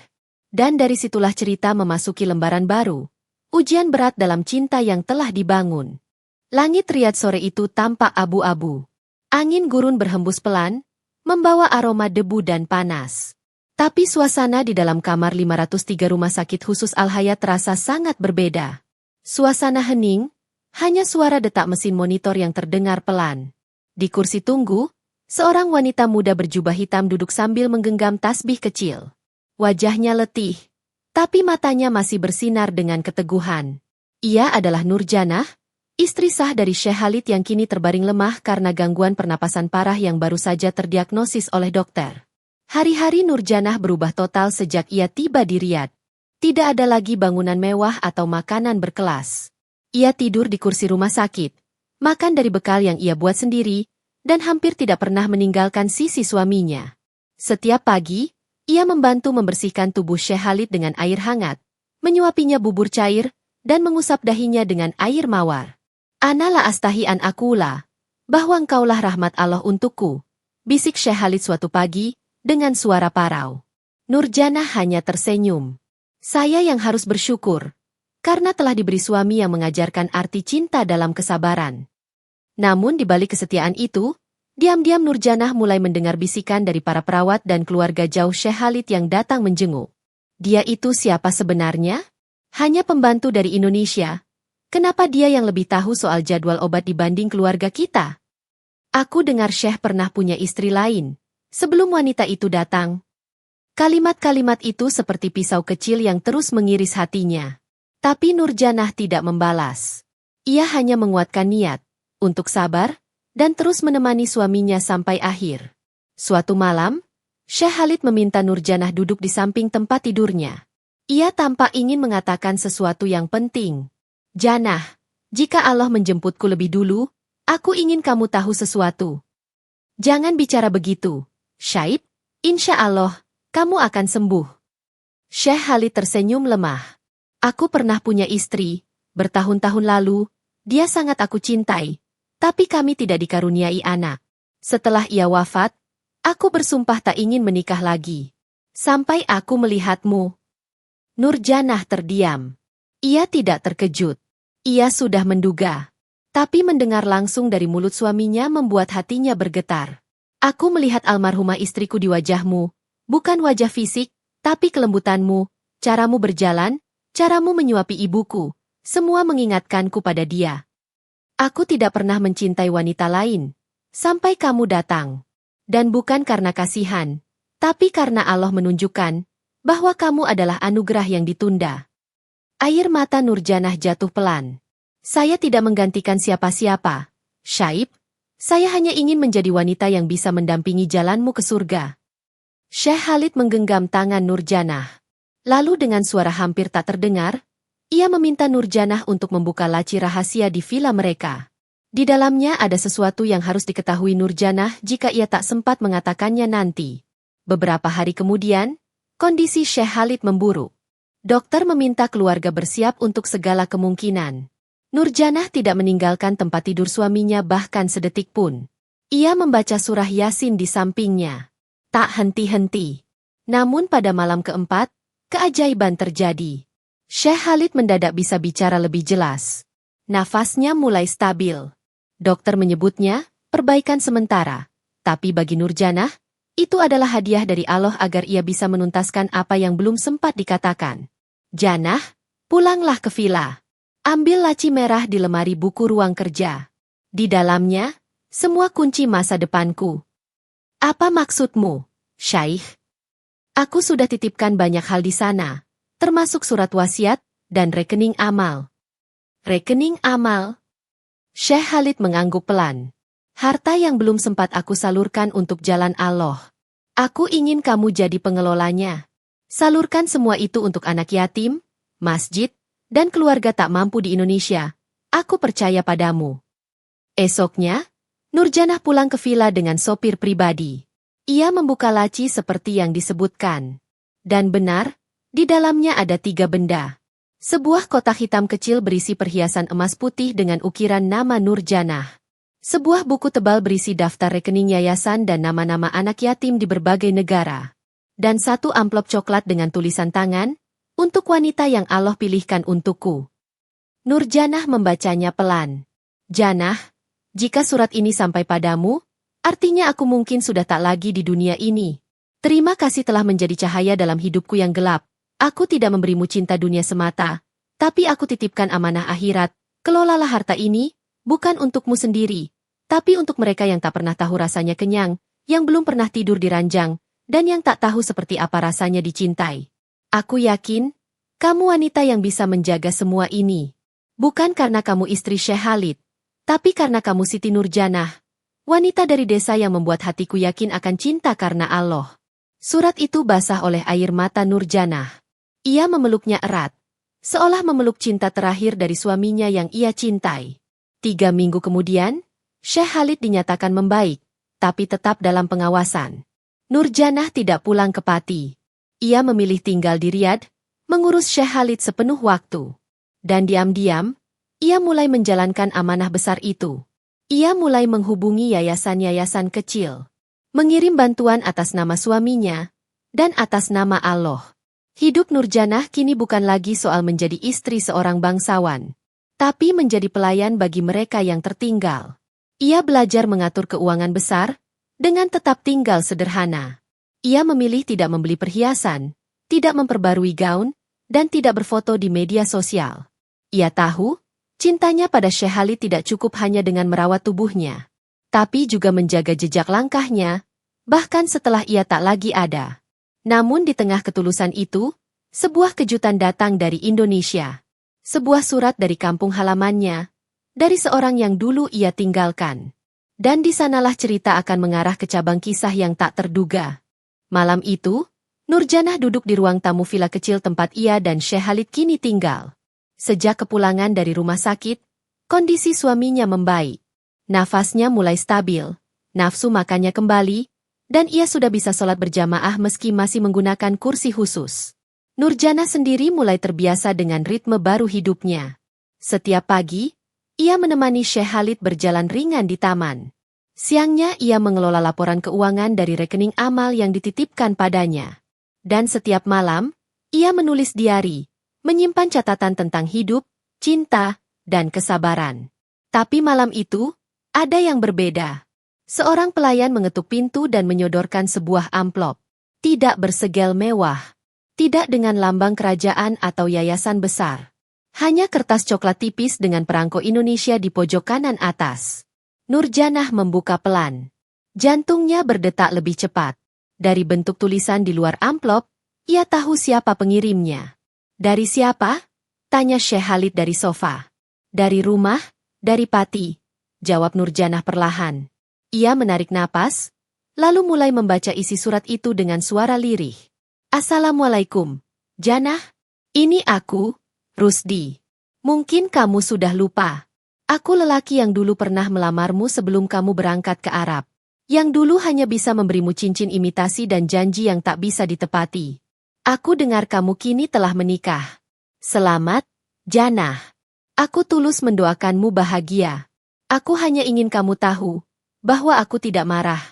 Dan dari situlah cerita memasuki lembaran baru. Ujian berat dalam cinta yang telah dibangun. Langit Riyadh sore itu tampak abu-abu. Angin gurun berhembus pelan, membawa aroma debu dan panas. Tapi suasana di dalam kamar 503 rumah sakit khusus Al-Hayat terasa sangat berbeda. Suasana hening, hanya suara detak mesin monitor yang terdengar pelan. Di kursi tunggu, seorang wanita muda berjubah hitam duduk sambil menggenggam tasbih kecil. Wajahnya letih, tapi matanya masih bersinar dengan keteguhan. Ia adalah Nurjanah, istri sah dari Syekh Khalid yang kini terbaring lemah karena gangguan pernapasan parah yang baru saja terdiagnosis oleh dokter. Hari-hari Nurjanah berubah total sejak ia tiba di Riyadh. Tidak ada lagi bangunan mewah atau makanan berkelas. Ia tidur di kursi rumah sakit, makan dari bekal yang ia buat sendiri, dan hampir tidak pernah meninggalkan sisi suaminya. Setiap pagi, ia membantu membersihkan tubuh Syekh Khalid dengan air hangat, menyuapinya bubur cair, dan mengusap dahinya dengan air mawar. Ana la astahi an akula, bahwa engkaulah rahmat Allah untukku, bisik Syekh Khalid suatu pagi, dengan suara parau. Nurjanah hanya tersenyum. Saya yang harus bersyukur, karena telah diberi suami yang mengajarkan arti cinta dalam kesabaran. Namun di balik kesetiaan itu, diam-diam Nurjanah mulai mendengar bisikan dari para perawat dan keluarga jauh Syekh Khalid yang datang menjenguk. Dia itu siapa sebenarnya? Hanya pembantu dari Indonesia. Kenapa dia yang lebih tahu soal jadwal obat dibanding keluarga kita? Aku dengar Syekh pernah punya istri lain, sebelum wanita itu datang. Kalimat-kalimat itu seperti pisau kecil yang terus mengiris hatinya. Tapi Nurjanah tidak membalas. Ia hanya menguatkan niat, untuk sabar, dan terus menemani suaminya sampai akhir. Suatu malam, Syekh Khalid meminta Nurjanah duduk di samping tempat tidurnya. Ia tampak ingin mengatakan sesuatu yang penting. Janah, jika Allah menjemputku lebih dulu, aku ingin kamu tahu sesuatu. Jangan bicara begitu, Syaib, insya Allah, kamu akan sembuh. Syekh Khalid tersenyum lemah. Aku pernah punya istri, bertahun-tahun lalu, dia sangat aku cintai, tapi kami tidak dikaruniai anak. Setelah ia wafat, aku bersumpah tak ingin menikah lagi. Sampai aku melihatmu. Nurjanah terdiam. Ia tidak terkejut. Ia sudah menduga. Tapi mendengar langsung dari mulut suaminya membuat hatinya bergetar. Aku melihat almarhumah istriku di wajahmu, bukan wajah fisik, tapi kelembutanmu, caramu berjalan, caramu menyuapi ibuku, semua mengingatkanku pada dia. Aku tidak pernah mencintai wanita lain, sampai kamu datang. Dan bukan karena kasihan, tapi karena Allah menunjukkan bahwa kamu adalah anugerah yang ditunda. Air mata Nurjanah jatuh pelan. Saya tidak menggantikan siapa-siapa, Syaib. Saya hanya ingin menjadi wanita yang bisa mendampingi jalanmu ke surga. Syekh Khalid menggenggam tangan Nurjanah. Lalu dengan suara hampir tak terdengar, ia meminta Nurjanah untuk membuka laci rahasia di villa mereka. Di dalamnya ada sesuatu yang harus diketahui Nurjanah jika ia tak sempat mengatakannya nanti. Beberapa hari kemudian, kondisi Syekh Khalid memburuk. Dokter meminta keluarga bersiap untuk segala kemungkinan. Nurjanah tidak meninggalkan tempat tidur suaminya bahkan sedetik pun. Ia membaca surah Yasin di sampingnya. Tak henti-henti. Namun pada malam keempat, keajaiban terjadi. Syekh Khalid mendadak bisa bicara lebih jelas. Nafasnya mulai stabil. Dokter menyebutnya perbaikan sementara. Tapi bagi Nurjanah, itu adalah hadiah dari Allah agar ia bisa menuntaskan apa yang belum sempat dikatakan. Janah, pulanglah ke villa. Ambil laci merah di lemari buku ruang kerja. Di dalamnya, semua kunci masa depanku. Apa maksudmu, Syaikh? Aku sudah titipkan banyak hal di sana, termasuk surat wasiat dan rekening amal. Rekening amal? Syekh Khalid mengangguk pelan. Harta yang belum sempat aku salurkan untuk jalan Allah. Aku ingin kamu jadi pengelolanya. Salurkan semua itu untuk anak yatim, masjid, dan keluarga tak mampu di Indonesia, aku percaya padamu. Esoknya, Nurjanah pulang ke villa dengan sopir pribadi. Ia membuka laci seperti yang disebutkan. Dan benar, di dalamnya ada 3 benda. Sebuah kotak hitam kecil berisi perhiasan emas putih dengan ukiran nama Nurjanah. Sebuah buku tebal berisi daftar rekening yayasan dan nama-nama anak yatim di berbagai negara. Dan 1 amplop coklat dengan tulisan tangan, untuk wanita yang Allah pilihkan untukku. Nurjanah membacanya pelan. Janah, jika surat ini sampai padamu, artinya aku mungkin sudah tak lagi di dunia ini. Terima kasih telah menjadi cahaya dalam hidupku yang gelap. Aku tidak memberimu cinta dunia semata, tapi aku titipkan amanah akhirat. Kelolalah harta ini, bukan untukmu sendiri, tapi untuk mereka yang tak pernah tahu rasanya kenyang, yang belum pernah tidur di ranjang, dan yang tak tahu seperti apa rasanya dicintai. Aku yakin, kamu wanita yang bisa menjaga semua ini. Bukan karena kamu istri Syekh Khalid, tapi karena kamu Siti Nurjanah, wanita dari desa yang membuat hatiku yakin akan cinta karena Allah. Surat itu basah oleh air mata Nurjanah. Ia memeluknya erat, seolah memeluk cinta terakhir dari suaminya yang ia cintai. 3 minggu kemudian, Syekh Khalid dinyatakan membaik, tapi tetap dalam pengawasan. Nurjanah tidak pulang ke Pati. Ia memilih tinggal di Riyadh, mengurus Syekh Khalid sepenuh waktu. Dan diam-diam, ia mulai menjalankan amanah besar itu. Ia mulai menghubungi yayasan-yayasan kecil, mengirim bantuan atas nama suaminya, dan atas nama Allah. Hidup Nurjanah kini bukan lagi soal menjadi istri seorang bangsawan, tapi menjadi pelayan bagi mereka yang tertinggal. Ia belajar mengatur keuangan besar, dengan tetap tinggal sederhana. Ia memilih tidak membeli perhiasan, tidak memperbarui gaun, dan tidak berfoto di media sosial. Ia tahu, cintanya pada Syekh Khalid tidak cukup hanya dengan merawat tubuhnya, tapi juga menjaga jejak langkahnya, bahkan setelah ia tak lagi ada. Namun di tengah ketulusan itu, sebuah kejutan datang dari Indonesia. Sebuah surat dari kampung halamannya, dari seorang yang dulu ia tinggalkan. Dan di sanalah cerita akan mengarah ke cabang kisah yang tak terduga. Malam itu, Nurjanah duduk di ruang tamu villa kecil tempat ia dan Syekh Khalid kini tinggal. Sejak kepulangan dari rumah sakit, kondisi suaminya membaik. Nafasnya mulai stabil, nafsu makannya kembali, dan ia sudah bisa sholat berjamaah meski masih menggunakan kursi khusus. Nurjanah sendiri mulai terbiasa dengan ritme baru hidupnya. Setiap pagi, ia menemani Syekh Khalid berjalan ringan di taman. Siangnya ia mengelola laporan keuangan dari rekening amal yang dititipkan padanya. Dan setiap malam, ia menulis diari, menyimpan catatan tentang hidup, cinta, dan kesabaran. Tapi malam itu, ada yang berbeda. Seorang pelayan mengetuk pintu dan menyodorkan sebuah amplop. Tidak bersegel mewah. Tidak dengan lambang kerajaan atau yayasan besar. Hanya kertas coklat tipis dengan perangko Indonesia di pojok kanan atas. Nurjanah membuka pelan. Jantungnya berdetak lebih cepat. Dari bentuk tulisan di luar amplop, ia tahu siapa pengirimnya. Dari siapa? Tanya Syekh Khalid dari sofa. Dari rumah, dari Pati. Jawab Nurjanah perlahan. Ia menarik napas, lalu mulai membaca isi surat itu dengan suara lirih. Assalamualaikum, Janah. Ini aku, Rusdi. Mungkin kamu sudah lupa. Aku lelaki yang dulu pernah melamarmu sebelum kamu berangkat ke Arab. Yang dulu hanya bisa memberimu cincin imitasi dan janji yang tak bisa ditepati. Aku dengar kamu kini telah menikah. Selamat, Janah. Aku tulus mendoakanmu bahagia. Aku hanya ingin kamu tahu bahwa aku tidak marah.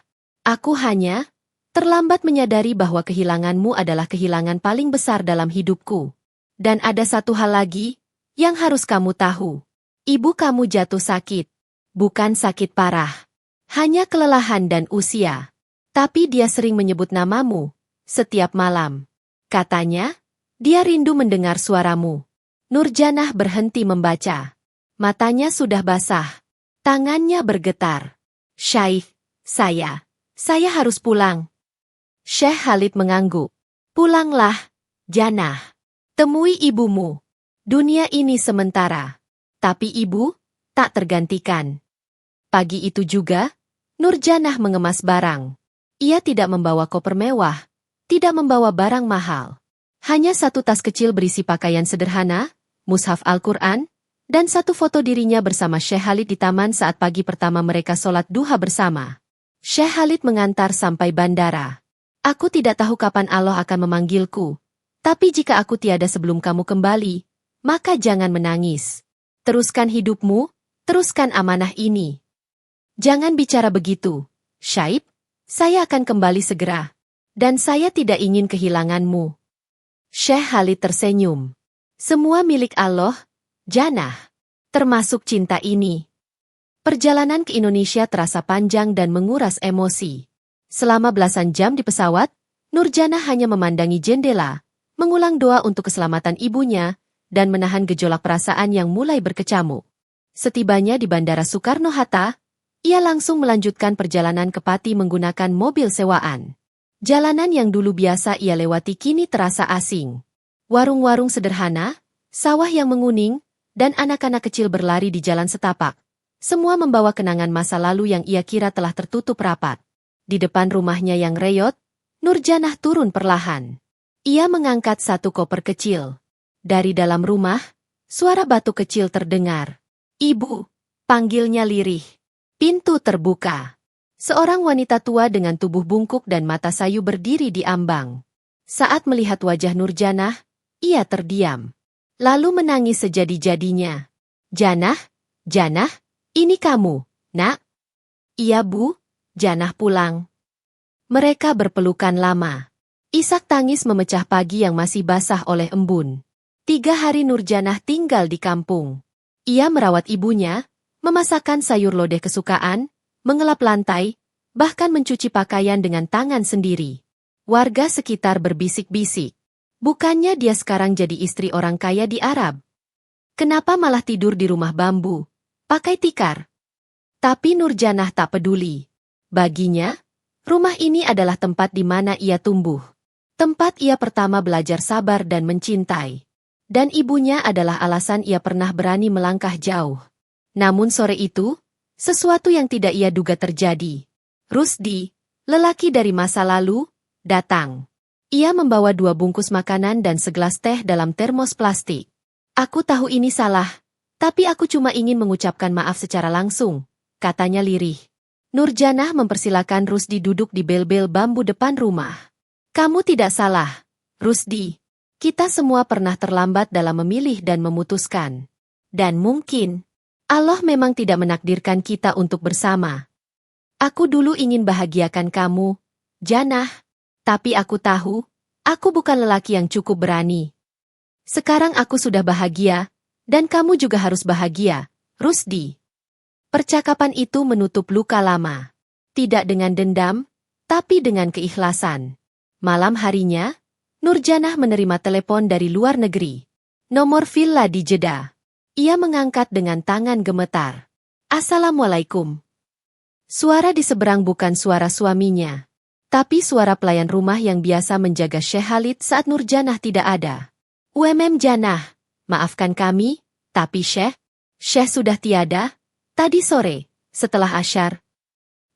Aku hanya terlambat menyadari bahwa kehilanganmu adalah kehilangan paling besar dalam hidupku. Dan ada satu hal lagi yang harus kamu tahu. Ibu kamu jatuh sakit. Bukan sakit parah. Hanya kelelahan dan usia. Tapi dia sering menyebut namamu setiap malam. Katanya, dia rindu mendengar suaramu. Nurjanah berhenti membaca. Matanya sudah basah. Tangannya bergetar. Syekh, saya harus pulang. Syekh Khalid mengangguk. Pulanglah, Janah. Temui ibumu. Dunia ini sementara. Tapi ibu tak tergantikan. Pagi itu juga, Nurjanah mengemas barang. Ia tidak membawa koper mewah, tidak membawa barang mahal. Hanya satu tas kecil berisi pakaian sederhana, mushaf Al-Quran, dan satu foto dirinya bersama Syekh Khalid di taman saat pagi pertama mereka sholat duha bersama. Syekh Khalid mengantar sampai bandara. Aku tidak tahu kapan Allah akan memanggilku, tapi jika aku tiada sebelum kamu kembali, maka jangan menangis. Teruskan hidupmu, teruskan amanah ini. Jangan bicara begitu, Syaib, saya akan kembali segera. Dan saya tidak ingin kehilanganmu. Syekh Khalid tersenyum. Semua milik Allah, Janah. Termasuk cinta ini. Perjalanan ke Indonesia terasa panjang dan menguras emosi. Selama belasan jam di pesawat, Nurjanah hanya memandangi jendela, mengulang doa untuk keselamatan ibunya, dan menahan gejolak perasaan yang mulai berkecamuk. Setibanya di Bandara Soekarno-Hatta, ia langsung melanjutkan perjalanan ke Pati menggunakan mobil sewaan. Jalanan yang dulu biasa ia lewati kini terasa asing. Warung-warung sederhana, sawah yang menguning, dan anak-anak kecil berlari di jalan setapak. Semua membawa kenangan masa lalu yang ia kira telah tertutup rapat. Di depan rumahnya yang reyot, Nurjanah turun perlahan. Ia mengangkat satu koper kecil. Dari dalam rumah, suara batuk kecil terdengar. "Ibu," panggilnya lirih. Pintu terbuka. Seorang wanita tua dengan tubuh bungkuk dan mata sayu berdiri di ambang. Saat melihat wajah Nurjanah, ia terdiam. Lalu menangis sejadi-jadinya. "Janah, Janah, ini kamu, nak?" "Iya bu, Janah pulang." Mereka berpelukan lama. Isak tangis memecah pagi yang masih basah oleh embun. 3 hari Nurjanah tinggal di kampung. Ia merawat ibunya, memasakkan sayur lodeh kesukaan, mengelap lantai, bahkan mencuci pakaian dengan tangan sendiri. Warga sekitar berbisik-bisik. Bukannya dia sekarang jadi istri orang kaya di Arab? Kenapa malah tidur di rumah bambu, pakai tikar? Tapi Nurjanah tak peduli. Baginya, rumah ini adalah tempat di mana ia tumbuh. Tempat ia pertama belajar sabar dan mencintai. Dan ibunya adalah alasan ia pernah berani melangkah jauh. Namun sore itu, sesuatu yang tidak ia duga terjadi. Rusdi, lelaki dari masa lalu, datang. Ia membawa 2 bungkus makanan dan segelas teh dalam termos plastik. "Aku tahu ini salah, tapi aku cuma ingin mengucapkan maaf secara langsung," katanya lirih. Nurjanah mempersilakan Rusdi duduk di bel-bel bambu depan rumah. "Kamu tidak salah, Rusdi. Kita semua pernah terlambat dalam memilih dan memutuskan. Dan mungkin Allah memang tidak menakdirkan kita untuk bersama. Aku dulu ingin bahagiakan kamu, Janah, tapi aku tahu, aku bukan lelaki yang cukup berani. Sekarang aku sudah bahagia, dan kamu juga harus bahagia, Rusdi." Percakapan itu menutup luka lama. Tidak dengan dendam, tapi dengan keikhlasan. Malam harinya, Nurjanah menerima telepon dari luar negeri. Nomor villa di Jeddah. Ia mengangkat dengan tangan gemetar. "Assalamualaikum." Suara di seberang bukan suara suaminya, tapi suara pelayan rumah yang biasa menjaga Syekh Khalid saat Nurjanah tidak ada. Janah, maafkan kami, tapi Syekh sudah tiada, tadi sore, setelah asyar."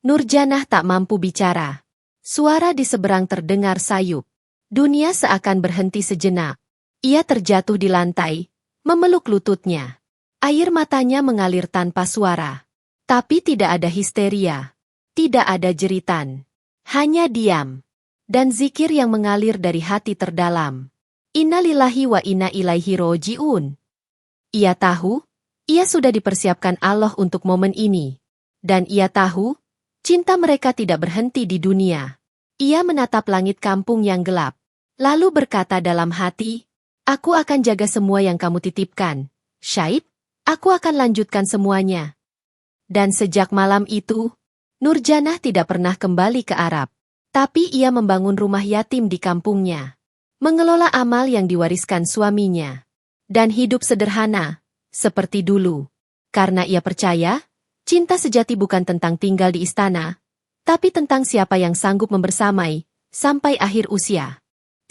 Nurjanah tak mampu bicara. Suara di seberang terdengar sayup. Dunia seakan berhenti sejenak. Ia terjatuh di lantai, memeluk lututnya. Air matanya mengalir tanpa suara. Tapi tidak ada histeria. Tidak ada jeritan. Hanya diam. Dan zikir yang mengalir dari hati terdalam. Innalillahi wa inna ilaihi roji'un. Ia tahu, ia sudah dipersiapkan Allah untuk momen ini. Dan ia tahu, cinta mereka tidak berhenti di dunia. Ia menatap langit kampung yang gelap. Lalu berkata dalam hati, "Aku akan jaga semua yang kamu titipkan, Syaib. Aku akan lanjutkan semuanya." Dan sejak malam itu, Nurjanah tidak pernah kembali ke Arab. Tapi ia membangun rumah yatim di kampungnya. Mengelola amal yang diwariskan suaminya. Dan hidup sederhana, seperti dulu. Karena ia percaya, cinta sejati bukan tentang tinggal di istana, tapi tentang siapa yang sanggup membersamai, sampai akhir usia.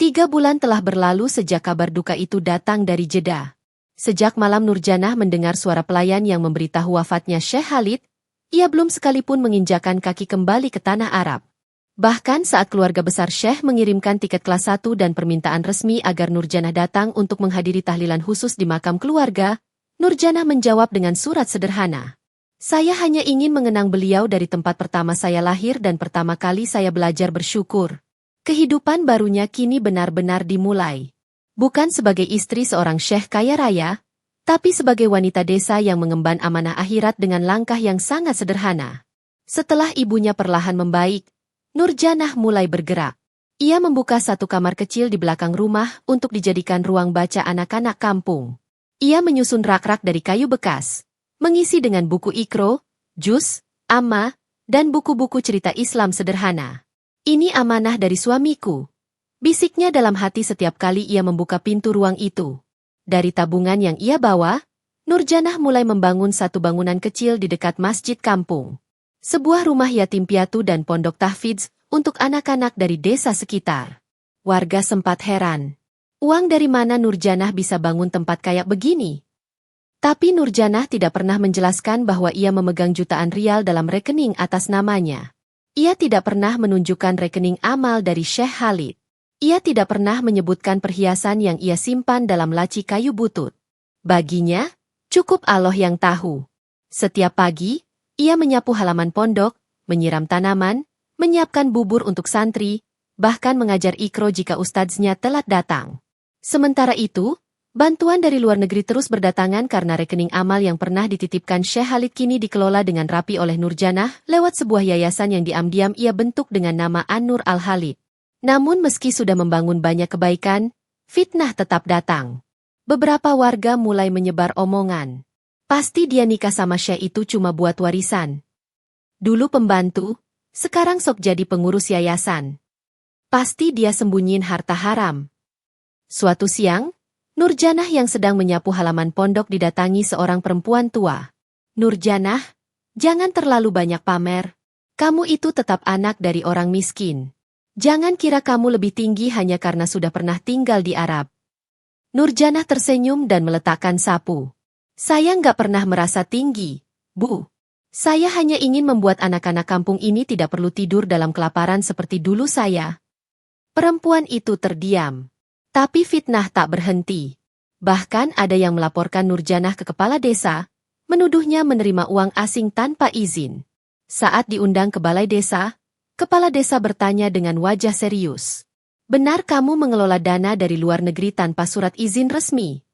3 bulan telah berlalu sejak kabar duka itu datang dari Jeddah. Sejak malam Nurjanah mendengar suara pelayan yang memberitahu wafatnya Syekh Khalid, ia belum sekalipun menginjakan kaki kembali ke tanah Arab. Bahkan saat keluarga besar Syekh mengirimkan tiket kelas 1 dan permintaan resmi agar Nurjanah datang untuk menghadiri tahlilan khusus di makam keluarga, Nurjanah menjawab dengan surat sederhana. Saya hanya ingin mengenang beliau dari tempat pertama saya lahir dan pertama kali saya belajar bersyukur. Kehidupan barunya kini benar-benar dimulai. Bukan sebagai istri seorang syekh kaya raya, tapi sebagai wanita desa yang mengemban amanah akhirat dengan langkah yang sangat sederhana. Setelah ibunya perlahan membaik, Nurjanah mulai bergerak. Ia membuka satu kamar kecil di belakang rumah untuk dijadikan ruang baca anak-anak kampung. Ia menyusun rak-rak dari kayu bekas, mengisi dengan buku ikro, juz, amma, dan buku-buku cerita Islam sederhana. Ini amanah dari suamiku, bisiknya dalam hati setiap kali ia membuka pintu ruang itu. Dari tabungan yang ia bawa, Nurjanah mulai membangun satu bangunan kecil di dekat masjid kampung. Sebuah rumah yatim piatu dan pondok tahfidz untuk anak-anak dari desa sekitar. Warga sempat heran. Uang dari mana Nurjanah bisa bangun tempat kayak begini? Tapi Nurjanah tidak pernah menjelaskan bahwa ia memegang jutaan rial dalam rekening atas namanya. Ia tidak pernah menunjukkan rekening amal dari Syekh Khalid. Ia tidak pernah menyebutkan perhiasan yang ia simpan dalam laci kayu butut. Baginya, cukup Allah yang tahu. Setiap pagi, ia menyapu halaman pondok, menyiram tanaman, menyiapkan bubur untuk santri, bahkan mengajar ikro jika ustadznya telat datang. Sementara itu, bantuan dari luar negeri terus berdatangan karena rekening amal yang pernah dititipkan Syekh Khalid kini dikelola dengan rapi oleh Nurjanah lewat sebuah yayasan yang diam-diam ia bentuk dengan nama An-Nur Al-Khalid. Namun meski sudah membangun banyak kebaikan, fitnah tetap datang. Beberapa warga mulai menyebar omongan. Pasti dia nikah sama Syekh itu cuma buat warisan. Dulu pembantu, sekarang sok jadi pengurus yayasan. Pasti dia sembunyiin harta haram. Suatu siang, Nurjanah yang sedang menyapu halaman pondok didatangi seorang perempuan tua. Nurjanah, jangan terlalu banyak pamer. Kamu itu tetap anak dari orang miskin. Jangan kira kamu lebih tinggi hanya karena sudah pernah tinggal di Arab. Nurjanah tersenyum dan meletakkan sapu. Saya nggak pernah merasa tinggi, Bu. Saya hanya ingin membuat anak-anak kampung ini tidak perlu tidur dalam kelaparan seperti dulu saya. Perempuan itu terdiam. Tapi fitnah tak berhenti. Bahkan ada yang melaporkan Nurjanah ke kepala desa, menuduhnya menerima uang asing tanpa izin. Saat diundang ke balai desa, kepala desa bertanya dengan wajah serius. Benar kamu mengelola dana dari luar negeri tanpa surat izin resmi?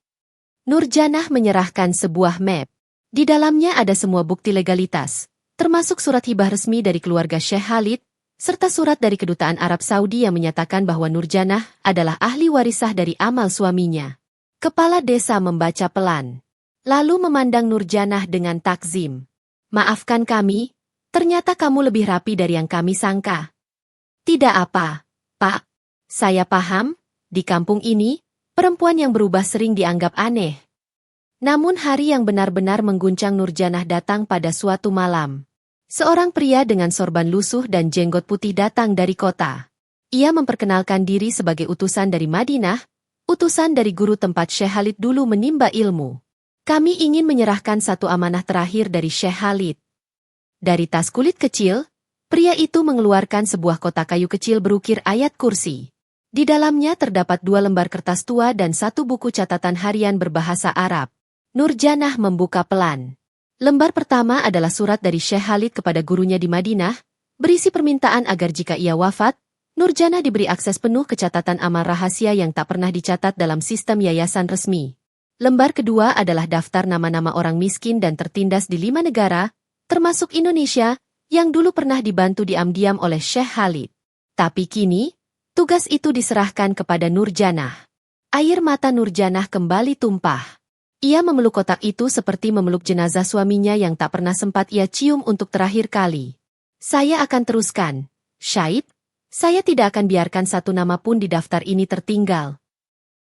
Nurjanah menyerahkan sebuah map. Di dalamnya ada semua bukti legalitas, termasuk surat hibah resmi dari keluarga Syekh Khalid, serta surat dari kedutaan Arab Saudi yang menyatakan bahwa Nurjanah adalah ahli warisah dari amal suaminya. Kepala desa membaca pelan, lalu memandang Nurjanah dengan takzim. Maafkan kami, ternyata kamu lebih rapi dari yang kami sangka. Tidak apa, Pak. Saya paham, di kampung ini, perempuan yang berubah sering dianggap aneh. Namun hari yang benar-benar mengguncang Nurjanah datang pada suatu malam. Seorang pria dengan sorban lusuh dan jenggot putih datang dari kota. Ia memperkenalkan diri sebagai utusan dari Madinah, utusan dari guru tempat Syekh Khalid dulu menimba ilmu. Kami ingin menyerahkan satu amanah terakhir dari Syekh Khalid. Dari tas kulit kecil, pria itu mengeluarkan sebuah kotak kayu kecil berukir ayat kursi. Di dalamnya terdapat 2 lembar kertas tua dan 1 buku catatan harian berbahasa Arab. Nurjanah membuka pelan. Lembar pertama adalah surat dari Syekh Khalid kepada gurunya di Madinah, berisi permintaan agar jika ia wafat, Nurjanah diberi akses penuh ke catatan amal rahasia yang tak pernah dicatat dalam sistem yayasan resmi. Lembar kedua adalah daftar nama-nama orang miskin dan tertindas di 5 negara, termasuk Indonesia, yang dulu pernah dibantu diam-diam oleh Syekh Khalid. Tapi kini, tugas itu diserahkan kepada Nurjanah. Air mata Nurjanah kembali tumpah. Ia memeluk kotak itu seperti memeluk jenazah suaminya yang tak pernah sempat ia cium untuk terakhir kali. Saya akan teruskan, Syaib. Saya tidak akan biarkan satu nama pun di daftar ini tertinggal.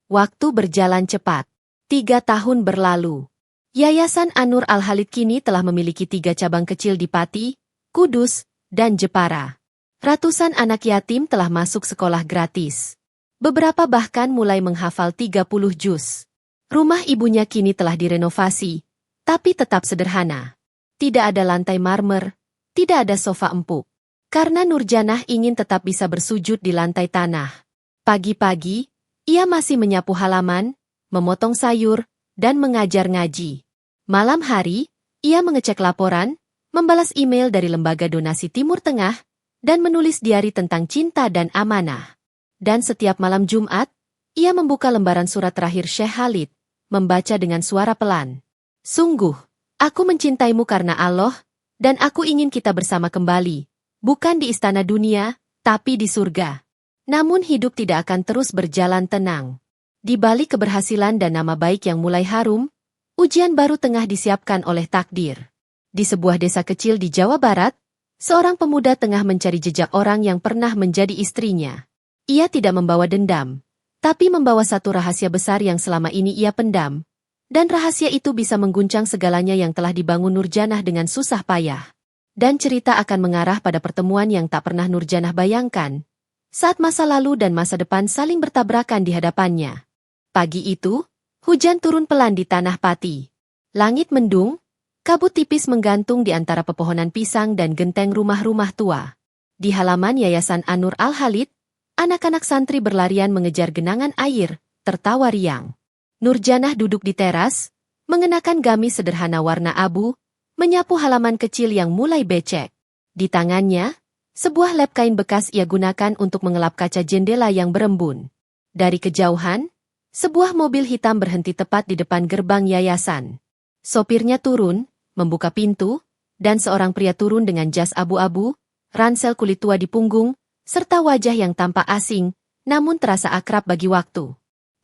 Waktu berjalan cepat. 3 tahun berlalu. Yayasan An-Nur Al-Khalid kini telah memiliki 3 cabang kecil di Pati, Kudus, dan Jepara. Ratusan anak yatim telah masuk sekolah gratis. Beberapa bahkan mulai menghafal 30 juz. Rumah ibunya kini telah direnovasi, tapi tetap sederhana. Tidak ada lantai marmer, tidak ada sofa empuk. Karena Nurjanah ingin tetap bisa bersujud di lantai tanah. Pagi-pagi, ia masih menyapu halaman, memotong sayur, dan mengajar ngaji. Malam hari, ia mengecek laporan, membalas email dari Lembaga Donasi Timur Tengah, dan menulis diari tentang cinta dan amanah. Dan setiap malam Jumat, ia membuka lembaran surat terakhir Syekh Khalid, membaca dengan suara pelan. Sungguh, aku mencintaimu karena Allah, dan aku ingin kita bersama kembali, bukan di istana dunia, tapi di surga. Namun hidup tidak akan terus berjalan tenang. Di balik keberhasilan dan nama baik yang mulai harum, ujian baru tengah disiapkan oleh takdir. Di sebuah desa kecil di Jawa Barat, seorang pemuda tengah mencari jejak orang yang pernah menjadi istrinya. Ia tidak membawa dendam, tapi membawa satu rahasia besar yang selama ini ia pendam, dan rahasia itu bisa mengguncang segalanya yang telah dibangun Nurjanah dengan susah payah. Dan cerita akan mengarah pada pertemuan yang tak pernah Nurjanah bayangkan, saat masa lalu dan masa depan saling bertabrakan di hadapannya. Pagi itu, hujan turun pelan di tanah Pati. Langit mendung, kabut tipis menggantung di antara pepohonan pisang dan genteng rumah-rumah tua. Di halaman Yayasan Anur Al-Khalid, anak-anak santri berlarian mengejar genangan air, tertawa riang. Nurjanah duduk di teras, mengenakan gamis sederhana warna abu, menyapu halaman kecil yang mulai becek. Di tangannya, sebuah lap kain bekas ia gunakan untuk mengelap kaca jendela yang berembun. Dari kejauhan, sebuah mobil hitam berhenti tepat di depan gerbang yayasan. Sopirnya turun, membuka pintu, dan seorang pria turun dengan jas abu-abu, ransel kulit tua di punggung, serta wajah yang tampak asing, namun terasa akrab bagi waktu.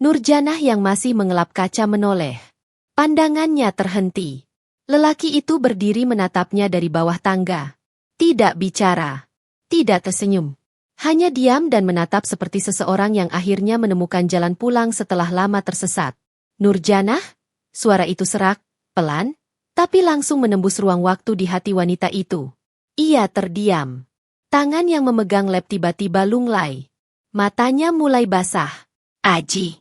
Nurjanah yang masih mengelap kaca menoleh. Pandangannya terhenti. Lelaki itu berdiri menatapnya dari bawah tangga. Tidak bicara. Tidak tersenyum. Hanya diam dan menatap seperti seseorang yang akhirnya menemukan jalan pulang setelah lama tersesat. Nurjanah? Suara itu serak, pelan, tapi langsung menembus ruang waktu di hati wanita itu. Ia terdiam. Tangan yang memegang lap tiba-tiba lunglai. Matanya mulai basah. Aji.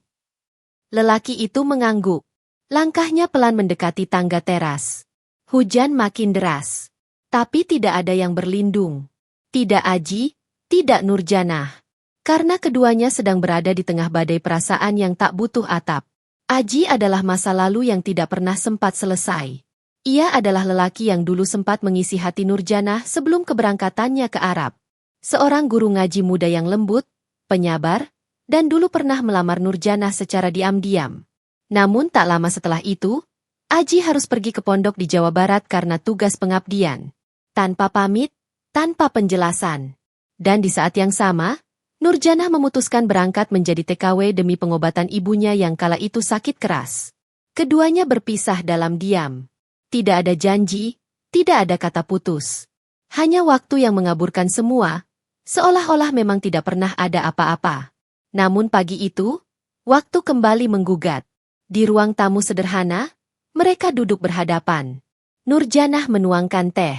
Lelaki itu mengangguk. Langkahnya pelan mendekati tangga teras. Hujan makin deras. Tapi tidak ada yang berlindung. Tidak Aji, tidak Nurjanah. Karena keduanya sedang berada di tengah badai perasaan yang tak butuh atap. Aji adalah masa lalu yang tidak pernah sempat selesai. Ia adalah lelaki yang dulu sempat mengisi hati Nurjanah sebelum keberangkatannya ke Arab. Seorang guru ngaji muda yang lembut, penyabar, dan dulu pernah melamar Nurjanah secara diam-diam. Namun tak lama setelah itu, Aji harus pergi ke pondok di Jawa Barat karena tugas pengabdian. Tanpa pamit, tanpa penjelasan. Dan di saat yang sama, Nurjanah memutuskan berangkat menjadi TKW demi pengobatan ibunya yang kala itu sakit keras. Keduanya berpisah dalam diam. Tidak ada janji, tidak ada kata putus. Hanya waktu yang mengaburkan semua, seolah-olah memang tidak pernah ada apa-apa. Namun pagi itu, waktu kembali menggugat. Di ruang tamu sederhana, mereka duduk berhadapan. Nurjanah menuangkan teh.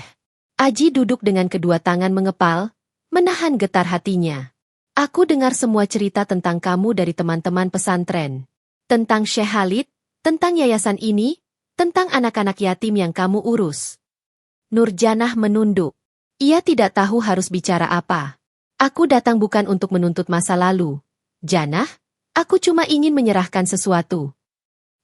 Aji duduk dengan kedua tangan mengepal, menahan getar hatinya. Aku dengar semua cerita tentang kamu dari teman-teman pesantren. Tentang Syekh Khalid, tentang yayasan ini, tentang anak-anak yatim yang kamu urus. Nurjanah menunduk. Ia tidak tahu harus bicara apa. Aku datang bukan untuk menuntut masa lalu. Janah, aku cuma ingin menyerahkan sesuatu.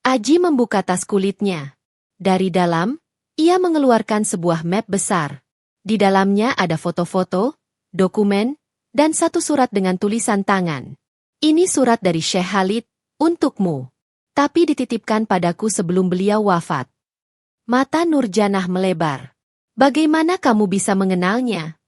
Aji membuka tas kulitnya. Dari dalam, ia mengeluarkan sebuah map besar. Di dalamnya ada foto-foto, dokumen, dan satu surat dengan tulisan tangan. Ini surat dari Syekh Khalid, untukmu. Tapi dititipkan padaku sebelum beliau wafat. Mata Nurjanah melebar. Bagaimana kamu bisa mengenalnya?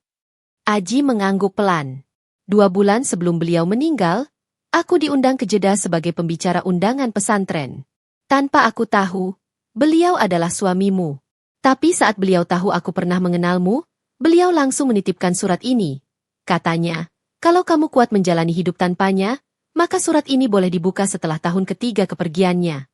Aji mengangguk pelan. 2 bulan sebelum beliau meninggal, aku diundang ke Jeddah sebagai pembicara undangan pesantren. Tanpa aku tahu, beliau adalah suamimu. Tapi saat beliau tahu aku pernah mengenalmu, beliau langsung menitipkan surat ini. Katanya, kalau kamu kuat menjalani hidup tanpanya, maka surat ini boleh dibuka setelah tahun ketiga kepergiannya.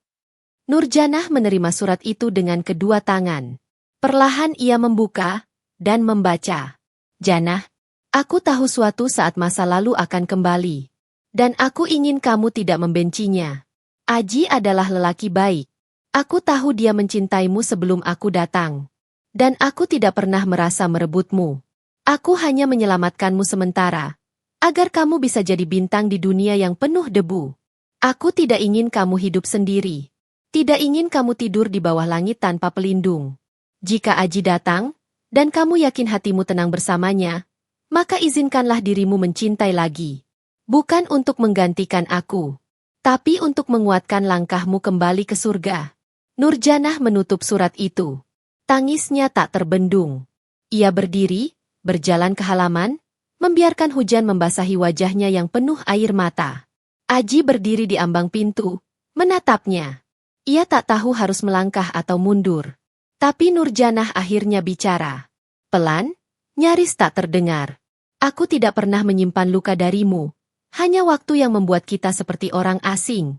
Nurjanah menerima surat itu dengan kedua tangan. Perlahan ia membuka dan membaca. Janah, aku tahu suatu saat masa lalu akan kembali. Dan aku ingin kamu tidak membencinya. Aji adalah lelaki baik. Aku tahu dia mencintaimu sebelum aku datang. Dan aku tidak pernah merasa merebutmu. Aku hanya menyelamatkanmu sementara, agar kamu bisa jadi bintang di dunia yang penuh debu. Aku tidak ingin kamu hidup sendiri. Tidak ingin kamu tidur di bawah langit tanpa pelindung. Jika Aji datang, dan kamu yakin hatimu tenang bersamanya, maka izinkanlah dirimu mencintai lagi. Bukan untuk menggantikan aku, tapi untuk menguatkan langkahmu kembali ke surga. Nurjanah menutup surat itu. Tangisnya tak terbendung. Ia berdiri, berjalan ke halaman, membiarkan hujan membasahi wajahnya yang penuh air mata. Aji berdiri di ambang pintu, menatapnya. Ia tak tahu harus melangkah atau mundur. Tapi Nurjanah akhirnya bicara. Pelan, nyaris tak terdengar. Aku tidak pernah menyimpan luka darimu. Hanya waktu yang membuat kita seperti orang asing.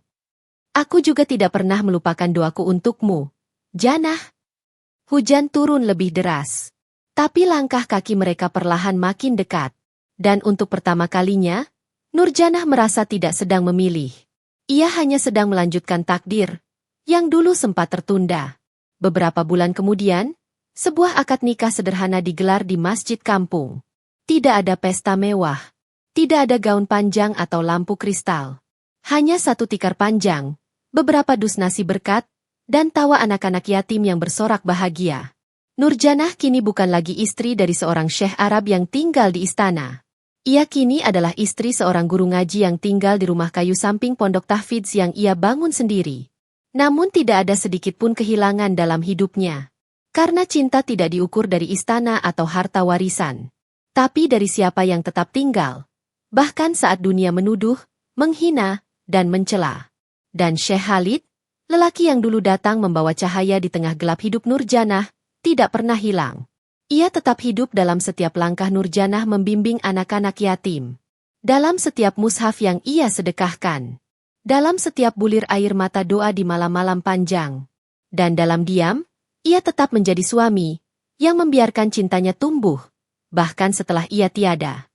Aku juga tidak pernah melupakan doaku untukmu, Janah. Hujan turun lebih deras. Tapi langkah kaki mereka perlahan makin dekat. Dan untuk pertama kalinya, Nurjanah merasa tidak sedang memilih. Ia hanya sedang melanjutkan takdir, yang dulu sempat tertunda. Beberapa bulan kemudian, sebuah akad nikah sederhana digelar di masjid kampung. Tidak ada pesta mewah. Tidak ada gaun panjang atau lampu kristal. Hanya satu tikar panjang, beberapa dus nasi berkat, dan tawa anak-anak yatim yang bersorak bahagia. Nurjanah kini bukan lagi istri dari seorang syekh Arab yang tinggal di istana. Ia kini adalah istri seorang guru ngaji yang tinggal di rumah kayu samping pondok tahfidz yang ia bangun sendiri. Namun tidak ada sedikit pun kehilangan dalam hidupnya. Karena cinta tidak diukur dari istana atau harta warisan. Tapi dari siapa yang tetap tinggal. Bahkan saat dunia menuduh, menghina, dan mencela. Dan Syekh Khalid, lelaki yang dulu datang membawa cahaya di tengah gelap hidup Nurjanah, tidak pernah hilang. Ia tetap hidup dalam setiap langkah Nurjanah membimbing anak-anak yatim. Dalam setiap mushaf yang ia sedekahkan. Dalam setiap bulir air mata doa di malam-malam panjang. Dan dalam diam, ia tetap menjadi suami, yang membiarkan cintanya tumbuh, bahkan setelah ia tiada.